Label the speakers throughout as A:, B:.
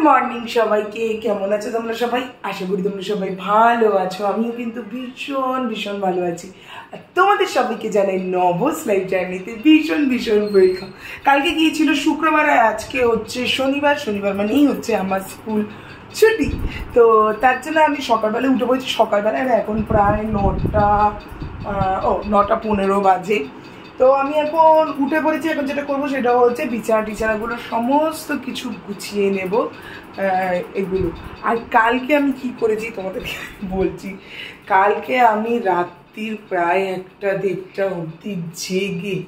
A: Morning সবাইকে, কেমন আছো তোমরা সবাই? আশা করি তোমরা সবাই ভালো আছো। আমিও কিন্তু ভীষণ ভীষণ ভালো আছি। আর তোমাদের সবাইকে জানাই নবস লাইফ জার্নিতে ভীষণ ভীষণ ওয়েলকাম। কালকে গিয়েছিল শুক্রবার, আর আজকে হচ্ছে শনিবার। শনিবার মানেই হচ্ছে আমার স্কুল ছুটি। তো তার জন্য আমি সকালবেলা উঠে পড়েছি সকালবেলা, আর এখন প্রায় 9:15 বাজে। তো আমি এখন উঠে পড়েছি। এখন যেটা করবো সেটা হচ্ছে বিছানাগুলো সমস্ত কিছু গুছিয়ে নেব এগুলো। আর কালকে আমি কি করেছি তোমাদেরকে বলছি। কালকে আমি রাত্রির প্রায় 1টা-1:30 অবধি জেগে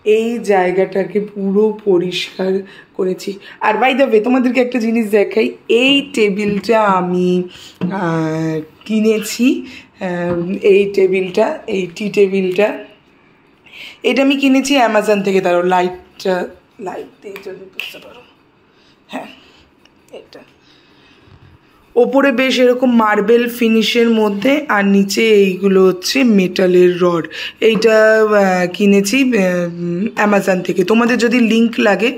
A: এই জায়গাটাকে পুরো পরিষ্কার করেছি। আর বাই দ্য ওয়ে তোমাদেরকে একটা জিনিস দেখাই। এই টেবিলটা আমি কিনেছি। এই টেবিলটা, এই টি টেবিলটা, এটা আমি কিনেছি অ্যামাজন থেকে। তারও লাইট দিয়ে যদি বুঝতে পারো, হ্যাঁ এটা ওপরে বেশ এরকম মার্বেল ফিনিশের মধ্যে, আর নিচে এইগুলো হচ্ছে মেটালের রড। এইটা কিনেছি অ্যামাজন থেকে। তোমাদের যদি লিঙ্ক লাগে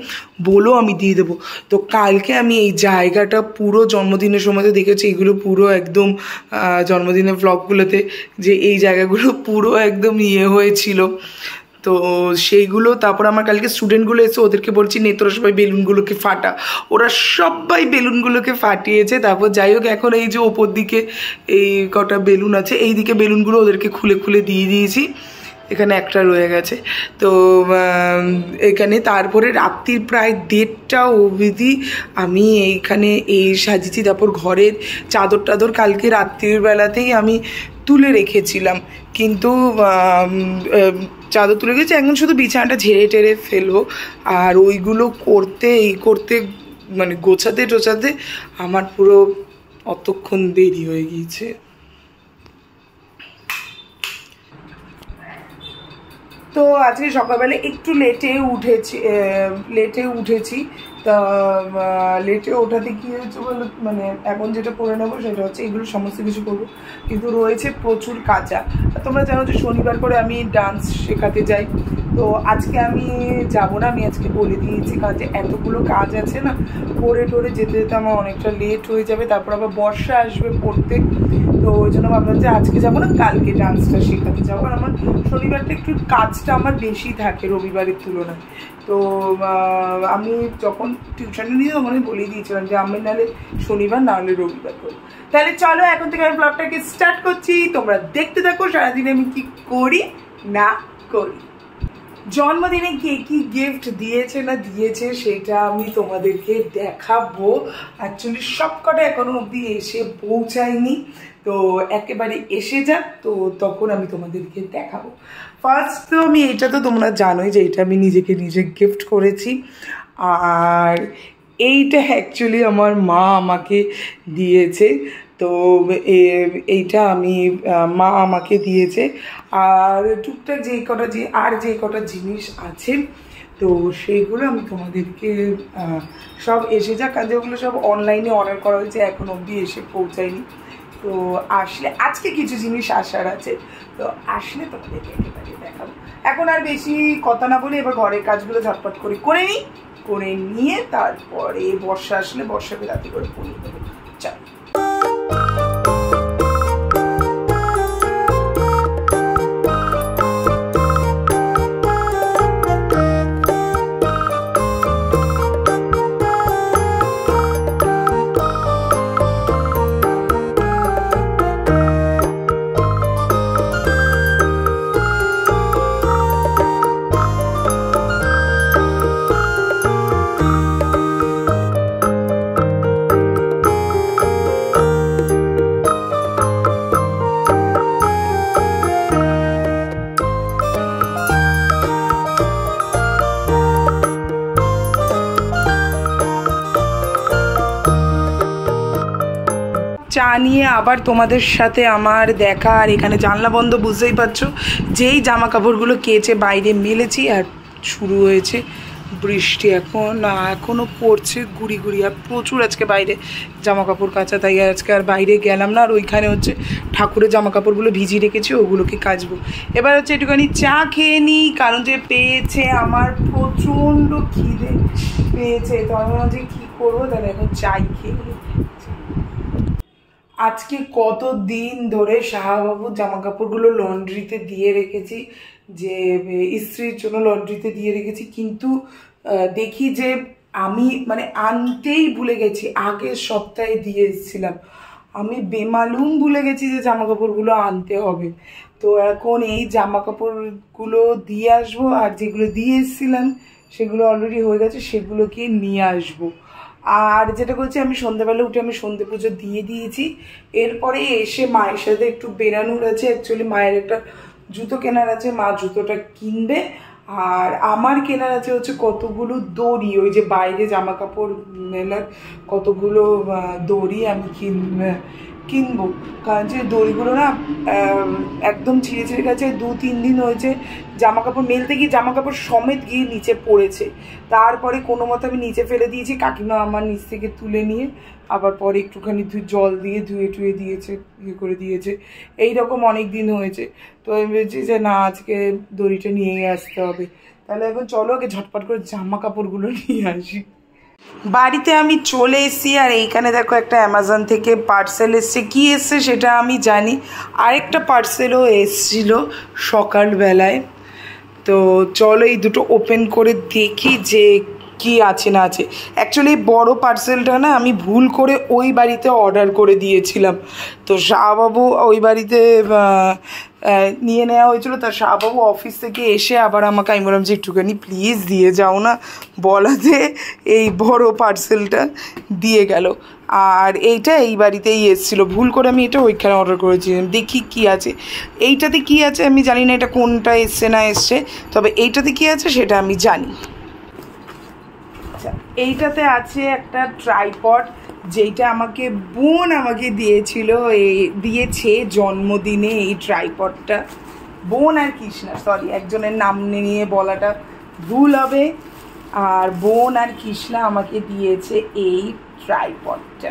A: বলো, আমি দিয়ে দেবো। তো কালকে আমি এই জায়গাটা পুরো জন্মদিনের সময় তো দেখেছি, এগুলো পুরো একদম জন্মদিনের ব্লগগুলোতে যে এই জায়গাগুলো পুরো একদম হয়েছিল। তো সেইগুলো, তারপর আমার কালকে স্টুডেন্টগুলো এসে ওদেরকে বলছি নে তোরা সবাই বেলুনগুলোকে ফাটা। ওরা সবাই বেলুনগুলোকে ফাটিয়েছে। তারপর যাই হোক, এখন এই যে ওপর দিকে এই কটা বেলুন আছে, এই দিকে বেলুনগুলো ওদেরকে খুলে খুলে দিয়ে দিয়েছি। এখানে একটা রয়ে গেছে। তো এখানে তারপরে রাত্রির প্রায় 1:30 অবধি আমি এইখানে এই সাজিয়েছি। তারপর ঘরের চাদর কালকে রাত্রির বেলাতেই আমি তুলে রেখেছিলাম, কিন্তু চাদর তুলে গেছে। এখন শুধু বিছানাটা ঝেড়ে টেরে ফেলবো। আর ওইগুলো করতে মানে গোছাতে আমার পুরো অতক্ষণ দেরি হয়ে গিয়েছে। তো আজকে সকালবেলা একটু লেটে উঠেছি। তা লেটে ওঠাতে কী হয়েছে বলো, মানে এখন যেটা করে নেবো সেটা হচ্ছে এগুলো সমস্ত কিছু করবো, কিন্তু রয়েছে প্রচুর কাজা। তোমরা জানো যে শনিবার করে আমি ডান্স শেখাতে যাই। তো আজকে আমি যাব না, আমি আজকে বলে দিয়েছি, কারণ যে এতগুলো কাজ আছে না, করে যেতে আমার অনেকটা লেট হয়ে যাবে। তারপর আবার বর্ষা আসবে পড়তে। তো ওই জন্য ভাবলাম যে আজকে যাবো না, কালকে ডান্সটা শেখাতে যাবো। আর আমার শনিবারটা একটু কাজটা আমার বেশি থাকে রবিবারের তুলনায়। তো আমি যখন টিউশনে নিয়ে তখন আমি বলেই দিয়েছিলাম যে আমি নাহলে শনিবার না হলে রবিবার করবো। তাহলে চলো এখন থেকে আমি ব্লগটাকে স্টার্ট করছি। তোমরা দেখতে থাকো সারাদিনে আমি কি করি না করি। জন্মদিনে কে কি গিফট দিয়েছে না দিয়েছে সেটা আমি তোমাদেরকে দেখাবো। অ্যাকচুয়ালি সবকটা এখনো অবধি এসে পৌঁছায়নি, তো একেবারে এসে যাক, তো তখন আমি তোমাদেরকে দেখাবো। ফার্স্ট তো আমি এটা তো তোমরা জানোই যে এটা আমি নিজে গিফট করেছি। আর এইটা অ্যাকচুয়ালি আমার মা আমাকে দিয়েছে। তো এইটা মা আমাকে দিয়েছে। আর টুকটাক যে কটা জিনিস আছে, তো সেইগুলো আমি তোমাদেরকে সব এসে যাক। কাজে ওগুলো সব অনলাইনে অর্ডার করা হয়েছে, এখন অবধি এসে পৌঁছায়নি। তো আসলে আজকে কিছু জিনিস আসার আছে, তো আসলে তোমাদেরকে একেবারে দেখাবো। এখন আর বেশি কথা না বলে এবার ঘরের কাজগুলো ঝটপট করে নিয়ে তারপরে বর্ষা আসলে বর্ষাকে রাতে করে পড়িয়ে দেবো। চল। চা নিয়ে আবার তোমাদের সাথে আমার দেখা। আর এখানে জানলা বন্ধ, বুঝতেই পারছো। যেই জামা কাপড়গুলো কেচে বাইরে মেলেছি আর শুরু হয়েছে বৃষ্টি এখনো পড়ছে গুড়ি গুড়ি, আর প্রচুর আজকে বাইরে জামা কাপড় কাচা, তাই আজকে আর বাইরে গেলাম না। আর ওইখানে হচ্ছে ঠাকুরের জামা কাপড়গুলো ভিজিয়ে রেখেছি, ওগুলোকে কাচবো। এবার হচ্ছে একটুখানি চা খেয়ে নিই, কারণ যে পেয়েছে আমার প্রচণ্ড খিদে পেয়েছে, তো আমি ভাবছি কী করবো, তাহলে এখন চাই খেয়ে নিই। আজকে কত দিন ধরে শাহবাবুর জামা কাপড়গুলো লন্ড্রিতে দিয়ে রেখেছি, যে ইস্ত্রির জন্য লন্ড্রিতে দিয়ে রেখেছি, কিন্তু দেখি যে আমি মানে আনতেই ভুলে গেছি। আগের সপ্তাহে দিয়ে এসেছিলাম, আমি বেমালুম ভুলে গেছি যে জামা কাপড়গুলো আনতে হবে। তো এখন এই জামা কাপড়গুলো দিয়ে আসবো, আর যেগুলো দিয়ে এসেছিলাম সেগুলো অলরেডি হয়ে গেছে, সেগুলোকে নিয়ে আসবো। আর যেটা করছি, আমি সন্ধ্যাবেলা উঠে আমি সন্ধে পুজো দিয়ে দিয়েছি। এরপরে এসে মায়ের সাথে একটু বেরানোর আছে, অ্যাকচুয়ালি মায়ের একটা জুতো কেনার আছে, মা জুতোটা কিনবে। আর আমার কেনার আছে হচ্ছে কতগুলো দড়ি, ওই যে বাইরে জামা কাপড় মেলার কতগুলো দড়ি আমি কিনবো, কারণ যে দড়িগুলো না একদম ছিঁড়ে গেছে। 2-3 দিন হয়েছে জামা কাপড় মেলতে গিয়ে জামা কাপড় সমেত গিয়ে নিচে পড়েছে। তারপরে কোনো মতে আমি নিচে ফেলে দিয়েছি, কাকিমা আমার নিচ থেকে তুলে নিয়ে আবার পরে একটুখানি জল দিয়ে ধুয়ে দিয়েছে, করে দিয়েছে। এইরকম অনেক দিন হয়েছে, তো আমি ভেবেছি যে না, আজকে দড়িটা নিয়ে আসতে হবে। তাহলে এখন চলো আগে ঝটপট করে জামা কাপড়গুলো নিয়ে আসি। বাড়িতে আমি চলে এসেছি, আর এইখানে দেখো একটা অ্যামাজন থেকে পার্সেল এসছে। কী এসছে সেটা আমি জানি, আরেকটা পার্সেলও এসছিল সকালবেলায়। তো চলো এই দুটো ওপেন করে দেখি যে কি আছে না আছে। অ্যাকচুয়ালি বড় পার্সেলটা না আমি ভুল করে ওই বাড়িতে অর্ডার করে দিয়েছিলাম, তো শাহবাবু ওই বাড়িতে নিয়ে নেওয়া হয়েছিল। তার শাহবাবু অফিস থেকে এসে আবার আমাকে, আমি বললাম যে একটুখানি প্লিজ দিয়ে যাও না, বলাতে এই বড় পার্সেলটা দিয়ে গেল। আর এইটা এই বাড়িতেই এসেছিলো, ভুল করে আমি এটা ওইখানে অর্ডার করেছিলাম। দেখি কি আছে এইটাতে, কি আছে আমি জানি না, এটা কোনটা এসছে না এসছে, তবে এইটাতে কি আছে সেটা আমি জানি। এইটাতে আছে একটা ট্রাইপড, যেইটা আমাকে বোন আমাকে দিয়েছে জন্মদিনে। এই ট্রাইপডটা বোন আর কৃষ্ণা, সরি একজনের নাম নিয়ে বলাটা ভুল হবে, আর বোন আর কৃষ্ণা আমাকে দিয়েছে এই ট্রাইপডটা।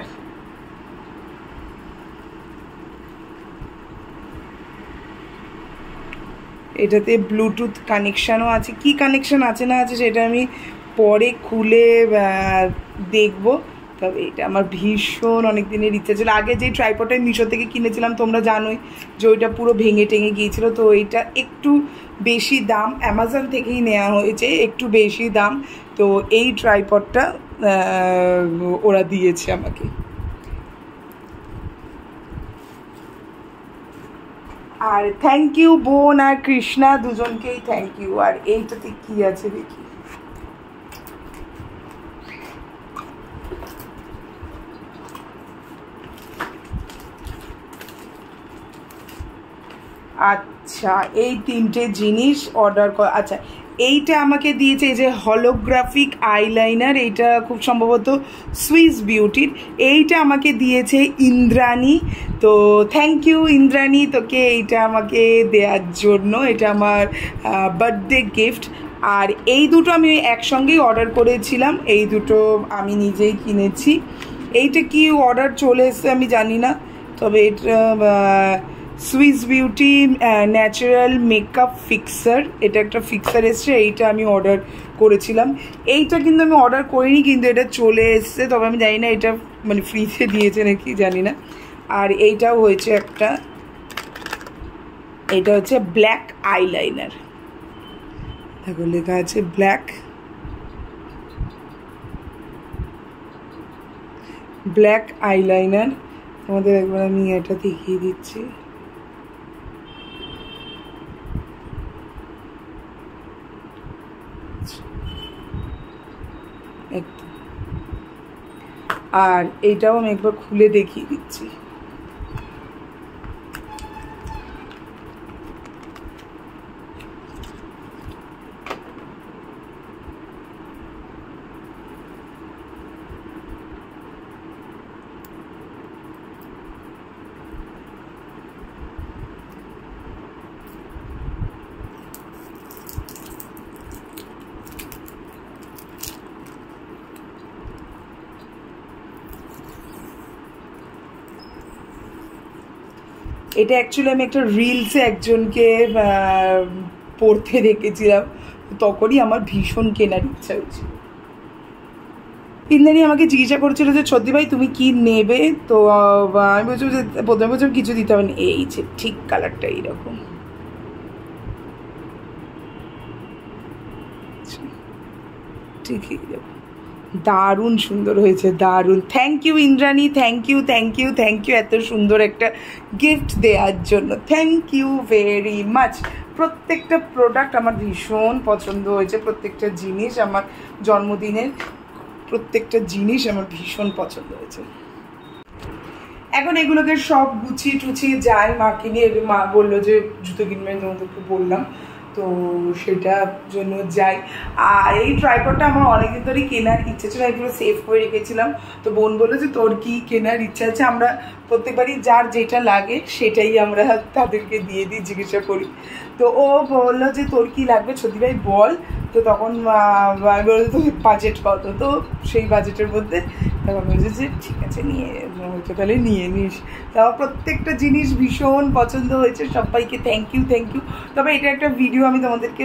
A: এটাতে ব্লুটুথ কানেকশানও আছে, কি কানেকশান আছে না আছে সেটা আমি পরে খুলে দেখবো। তবে এটা আমার ভীষণ অনেক দিনের ইচ্ছা ছিল। আগে যে ট্রাইপডটা মিশো থেকে কিনেছিলাম তোমরা জানোই যে ওইটা পুরো ভেঙে টেঙে গিয়েছিলো, তো এইটা একটু বেশি দাম, অ্যামাজন থেকেই নেওয়া হয়েছে, একটু বেশি দাম। তো এই ট্রাইপডটা ওরা দিয়েছে আমাকে। আর থ্যাংক ইউ বোন আর কৃষ্ণা, দুজনকেই থ্যাংক ইউ। আর এইটাতে কি আছে দেখি, আচ্ছা এই 3টে জিনিস অর্ডার করা। আচ্ছা এইটা আমাকে দিয়েছে, এই যে হলোগ্রাফিক আইলাইনার, এইটা খুব সম্ভবত সুইস বিউটির। এইটা আমাকে দিয়েছে ইন্দ্রাণী, তো থ্যাংক ইউ ইন্দ্রাণী তোকে এইটা আমাকে দেওয়ার জন্য, এটা আমার বার্থডে গিফট। আর এই দুটো আমি একসঙ্গেই অর্ডার করেছিলাম, এই দুটো আমি নিজেই কিনেছি। এইটা কি অর্ডার চলে এসছে আমি জানি না, তবে এটা Swiss beauty natural makeup fixer, এটা একটা ফিক্সার এসছে, এইটা আমি অর্ডার করেছিলাম। এইটা কিন্তু আমি অর্ডার করিনি, কিন্তু এটা চলে এসছে, তবে আমি জানি না এটা মানে ফ্রিতে দিয়েছে নাকি জানি না। আর এইটাও হয়েছে একটা, এটা হচ্ছে ব্ল্যাক আইলাইনার, দেখো লেখা আছে ব্ল্যাক আইলাইনার। তোমাদের একবার আমি এটা দেখিয়ে দিচ্ছি, আর এইটাও আমি একবার খুলে দেখিয়ে দিচ্ছি। এটা অ্যাকচুয়ালি আমি একটা রিলসে একজনকে পড়তে দেখেছিলাম, তখনই আমার ভীষণ কেনার ইচ্ছা হয়েছিল। ইন্দ্রাণী আমাকে জিজ্ঞাসা করছিল যে সত্যি ভাই তুমি কি নেবে, তো আমি বলছিলাম যে প্রথমে বছর কিছু দিতে হবে না, এই যে ঠিক কালারটা এইরকম, ঠিক এইরকম, দারুণ সুন্দর হয়েছে, দারুণ। Thank you Indrani, thank you thank you thank you এত সুন্দর একটা গিফট দেওয়ার জন্য, থ্যাংক ইউ ভেরি মাচ। প্রত্যেকটা প্রোডাক্ট আমার ভীষণ পছন্দ হয়েছে, প্রত্যেকটা জিনিস আমার জন্মদিনের প্রত্যেকটা জিনিস আমার ভীষণ পছন্দ হয়েছে। এখন এগুলোকে সব গুছিয়ে টুছিয়ে যাই মাকে নিয়ে, মা বললো যে জুতো কিনবে, তোমাদেরকে বললাম, তো সেটার জন্য যাই। আর এই ট্রাইপডটা আমার অনেকদিন ধরেই কেনার ইচ্ছে ছিল, এগুলো সেভ করে রেখেছিলাম। তো বোন বললো যে তোর কি কেনার ইচ্ছা আছে, আমরা প্রত্যেকবারই যার যেটা লাগে সেটাই আমরা তাদেরকে দিয়ে দিই, জিজ্ঞাসা করি। তো ও বললো যে তোর কি লাগবে সত্যি ভাই বল, তো তখন আমি বললো তো বাজেট কত, তো সেই বাজেটের মধ্যে তখন বলছে যে ঠিক আছে নিয়ে তাহলে নিয়ে নিস। তো আমার প্রত্যেকটা জিনিস ভীষণ পছন্দ হয়েছে, সবাইকে থ্যাংক ইউ থ্যাংক ইউ। তবে এটা একটা ভিডিও আমি তোমাদেরকে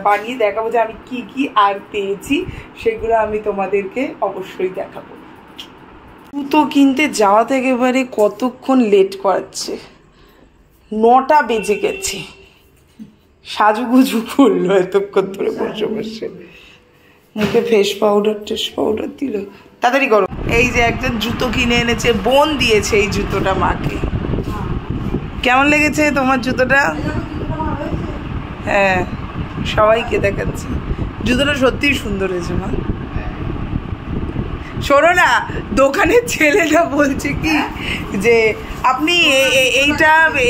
A: বানিয়ে দেখাবো যে আমি কি কি আর পেয়েছি, সেগুলো আমি তোমাদেরকে অবশ্যই দেখাবো। জুতো কিনতে যাওয়া থেকে এবারে কতক্ষণ লেট করাচ্ছে, 9টা বেজে গেছে, সাজুগুজু করলো এতক্ষণ ধরে বসে বসে, মুখে ফেস পাউডার দিল, তাড়াতাড়ি করো। এই যে একজন জুতো কিনে এনেছে, বোন দিয়েছে এই জুতোটা মাকে। কেমন লেগেছে তোমার জুতোটা? হ্যাঁ সবাইকে দেখাচ্ছে, জুতোটা সত্যিই সুন্দর হয়েছে মা। শোনো না, দোকানের ছেলেটা বলছে কি যে আপনি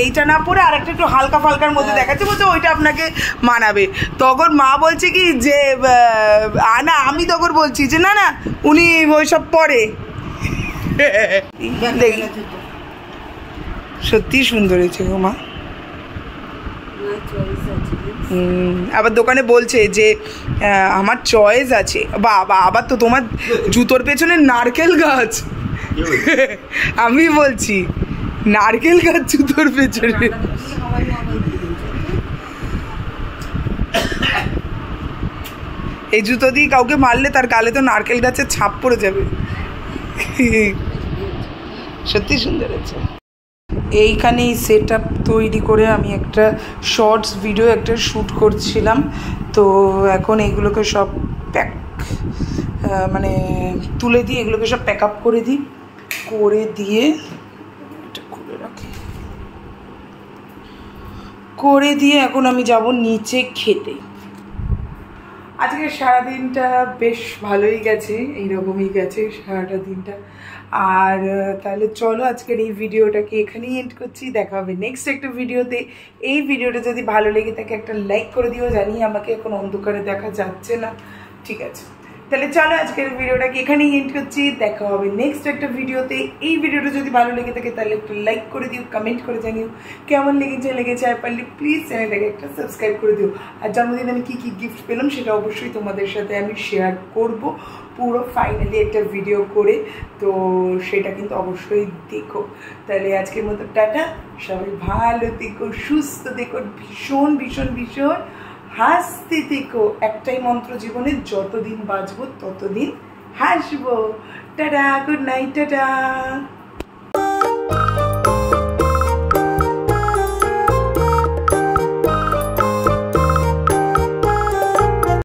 A: এইটা না পরে আর একটা একটু হালকা ফালকার মধ্যে দেখাচ্ছে, বলছে ওইটা আপনাকে মানাবে। তখন মা বলছে কি যে না, আমি তখন বলছি যে না না উনি ওইসব পরে। সত্যি সুন্দর হয়েছে গো মা। আবার দোকানে বলছে যে আমার চয়েস আছে, বাবা আবার তো তোমার জুতোর পেছনে নারকেল গাছ। আমি বলছি নারকেল গাছ জুতোর পেছনে, এই জুতো দিয়ে কাউকে মারলে তার গালে তো নারকেল গাছের ছাপ পড়ে যাবে। সত্যি সুন্দর আছে। এইখানেই সেট আপ তৈরি করে আমি একটা শর্টস ভিডিও একটা শ্যুট করছিলাম, তো এখন এইগুলোকে সব মানে তুলে দিই, এগুলোকে সব প্যাক আপ করে দিই, করে দিয়ে এটা খুলে রাখি, করে দিয়ে এখন আমি যাব নিচে খেতে। আজকে সারাদিনটা বেশ ভালোই গেছে, এইরকমই গেছে সারাটা দিনটা। আর তাহলে চলো আজকের এই ভিডিওটাকে এখানেই এন্ড করছি, দেখা হবে নেক্সট একটা ভিডিওতে। এই ভিডিওটা যদি ভালো লেগে থাকে একটা লাইক করে দিও, জানি আমাকে এখন অন্ধকারে দেখা যাচ্ছে না, ঠিক আছে? তাহলে চলো আজকের ভিডিওটাকে এখানেই এন্ড করছি, দেখা হবে নেক্সট একটা ভিডিওতে। এই ভিডিওটা যদি ভালো লেগে থাকে তাহলে একটু লাইক করে দিও, কমেন্ট করে জানিও কেমন লেগেছে, আর পারলে প্লিজ চ্যানেলটাকে একটা সাবস্ক্রাইব করে দিও। আর জন্মদিন আমি কী কী গিফট পেলাম সেটা অবশ্যই তোমাদের সাথে আমি শেয়ার করব, পুরো ফাইনালি একটা ভিডিও করে, তো সেটা কিন্তু অবশ্যই দেখো। তাহলে আজকের মতো টাটা, সবাই ভালো থেকো, সুস্থ থেকো, ভীষণ ভীষণ ভীষণ হাসতে থেকো। একটাই মন্ত্র জীবনে, যতদিন বাঁচবো ততদিন হাসবো। Tata, good night, tata.